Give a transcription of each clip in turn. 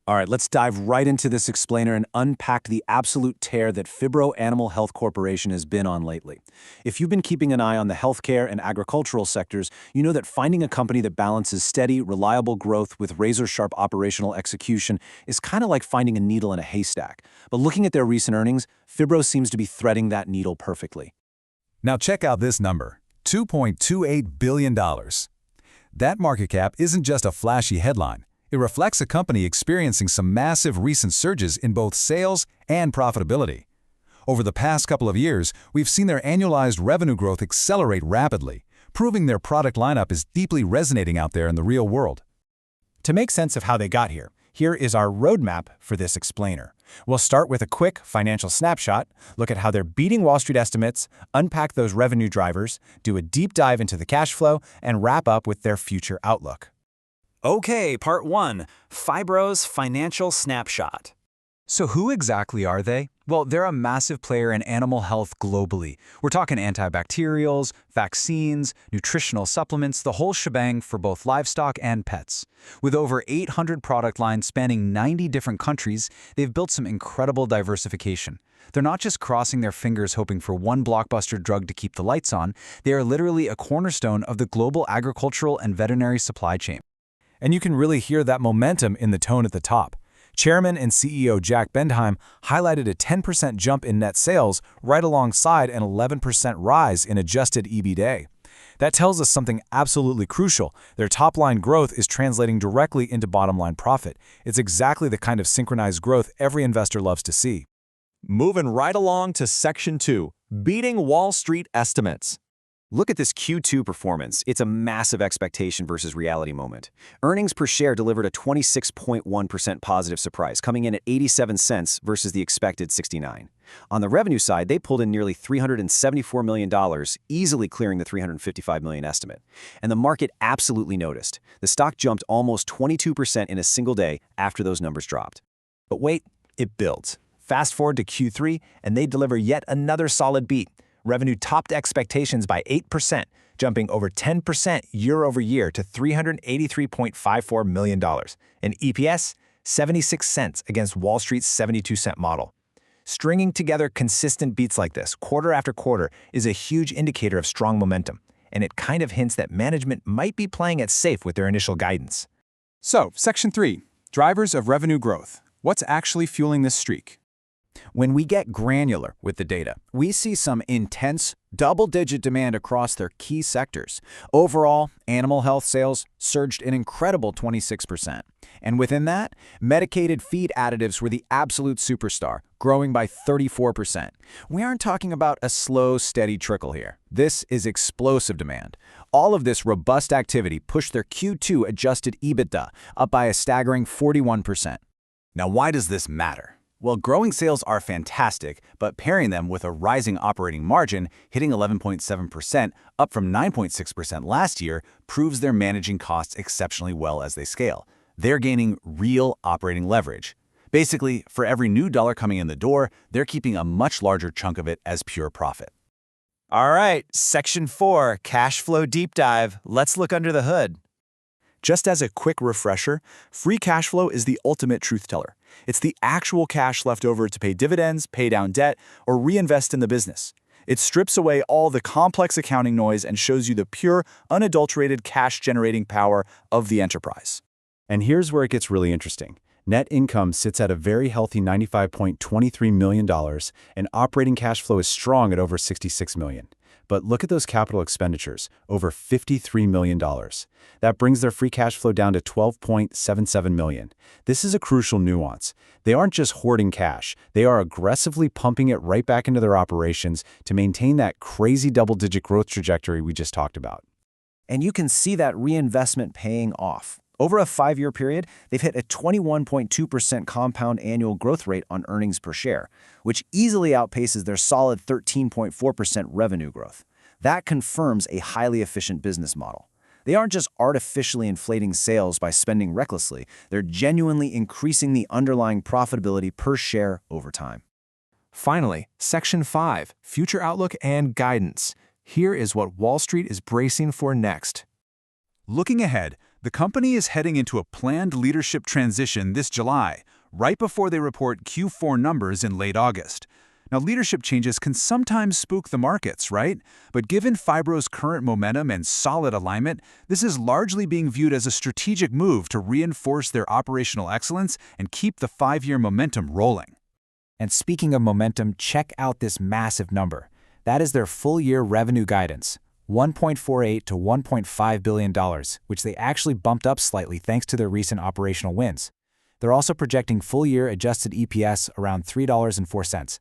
All right, let's dive right into this explainer and unpack the absolute tear that Phibro Animal Health Corporation has been on lately. If you've been keeping an eye on the healthcare and agricultural sectors, you know that finding a company that balances steady, reliable growth with razor-sharp operational execution is kind of like finding a needle in a haystack. But looking at their recent earnings, Phibro seems to be threading that needle perfectly. Now check out this number, $2.28 billion. That market cap isn't just a flashy headline. It reflects a company experiencing some massive recent surges in both sales and profitability. Over the past couple of years, we've seen their annualized revenue growth accelerate rapidly, proving their product lineup is deeply resonating out there in the real world. To make sense of how they got here, here is our roadmap for this explainer. We'll start with a quick financial snapshot, look at how they're beating Wall Street estimates, unpack those revenue drivers, do a deep dive into the cash flow, and wrap up with their future outlook. Okay, part 1, Phibro's Financial Snapshot. So who exactly are they? Well, they're a massive player in animal health globally. We're talking antibacterials, vaccines, nutritional supplements, the whole shebang for both livestock and pets. With over 800 product lines spanning 90 different countries, they've built some incredible diversification. They're not just crossing their fingers hoping for one blockbuster drug to keep the lights on, they are literally a cornerstone of the global agricultural and veterinary supply chain. And you can really hear that momentum in the tone at the top. Chairman and CEO Jack Bendheim highlighted a 10% jump in net sales right alongside an 11% rise in adjusted EBITDA. That tells us something absolutely crucial. Their top-line growth is translating directly into bottom-line profit. It's exactly the kind of synchronized growth every investor loves to see. Moving right along to Section 2, Beating Wall Street Estimates. Look at this Q2 performance. It's a massive expectation versus reality moment. Earnings per share delivered a 26.1% positive surprise, coming in at 87 cents versus the expected 69. On the revenue side, they pulled in nearly $374 million, easily clearing the $355 million estimate. And the market absolutely noticed. The stock jumped almost 22% in a single day after those numbers dropped. But wait, it builds. Fast forward to Q3, and they deliver yet another solid beat. Revenue topped expectations by 8%, jumping over 10% year over year to $383.54 million. And EPS, 76 cents against Wall Street's 72-cent model. Stringing together consistent beats like this, quarter after quarter, is a huge indicator of strong momentum, and it kind of hints that management might be playing it safe with their initial guidance. So, Section 3, Drivers of Revenue Growth. What's actually fueling this streak? When we get granular with the data, we see some intense, double-digit demand across their key sectors. Overall, animal health sales surged an incredible 26%. And within that, medicated feed additives were the absolute superstar, growing by 34%. We aren't talking about a slow, steady trickle here. This is explosive demand. All of this robust activity pushed their Q2 adjusted EBITDA up by a staggering 41%. Now, why does this matter? Well, growing sales are fantastic, but pairing them with a rising operating margin, hitting 11.7%, up from 9.6% last year, proves they're managing costs exceptionally well as they scale. They're gaining real operating leverage. Basically, for every new dollar coming in the door, they're keeping a much larger chunk of it as pure profit. All right, Section 4, Cash Flow Deep Dive. Let's look under the hood. Just as a quick refresher, free cash flow is the ultimate truth teller. It's the actual cash left over to pay dividends, pay down debt, or reinvest in the business. It strips away all the complex accounting noise and shows you the pure, unadulterated cash-generating power of the enterprise. And here's where it gets really interesting. Net income sits at a very healthy $95.23 million, and operating cash flow is strong at over $66 million. But look at those capital expenditures, over $53 million. That brings their free cash flow down to $12.77 million. This is a crucial nuance. They aren't just hoarding cash. They are aggressively pumping it right back into their operations to maintain that crazy double-digit growth trajectory we just talked about. And you can see that reinvestment paying off. Over a 5-year period, they've hit a 21.2% compound annual growth rate on earnings per share, which easily outpaces their solid 13.4% revenue growth. That confirms a highly efficient business model. They aren't just artificially inflating sales by spending recklessly, they're genuinely increasing the underlying profitability per share over time. Finally, Section 5, Future Outlook and Guidance. Here is what Wall Street is bracing for next. Looking ahead, The company is heading into a planned leadership transition this July, right before they report Q4 numbers in late August. Now, leadership changes can sometimes spook the markets, right? But given Phibro's current momentum and solid alignment, this is largely being viewed as a strategic move to reinforce their operational excellence and keep the 5-year momentum rolling. And speaking of momentum, check out this massive number. That is their full-year revenue guidance, $1.48 to $1.5 billion, which they actually bumped up slightly thanks to their recent operational wins. They're also projecting full-year adjusted EPS around $3.04.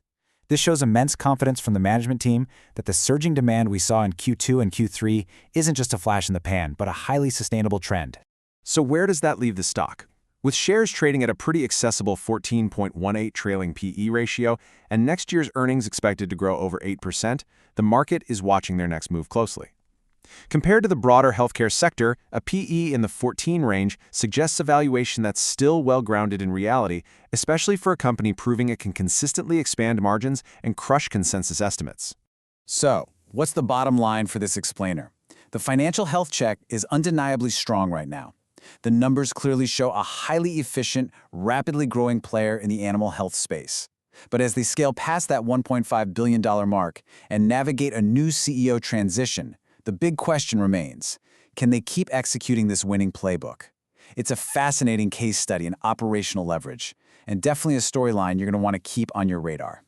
This shows immense confidence from the management team that the surging demand we saw in Q2 and Q3 isn't just a flash in the pan, but a highly sustainable trend. So where does that leave the stock? With shares trading at a pretty accessible 14.18 trailing PE ratio and next year's earnings expected to grow over 8%, the market is watching their next move closely. Compared to the broader healthcare sector, a PE in the 14 range suggests a valuation that's still well-grounded in reality, especially for a company proving it can consistently expand margins and crush consensus estimates. So, what's the bottom line for this explainer? The financial health check is undeniably strong right now. The numbers clearly show a highly efficient, rapidly growing player in the animal health space. But as they scale past that $1.5 billion mark and navigate a new CEO transition, the big question remains, can they keep executing this winning playbook? It's a fascinating case study in operational leverage, and definitely a storyline you're going to want to keep on your radar.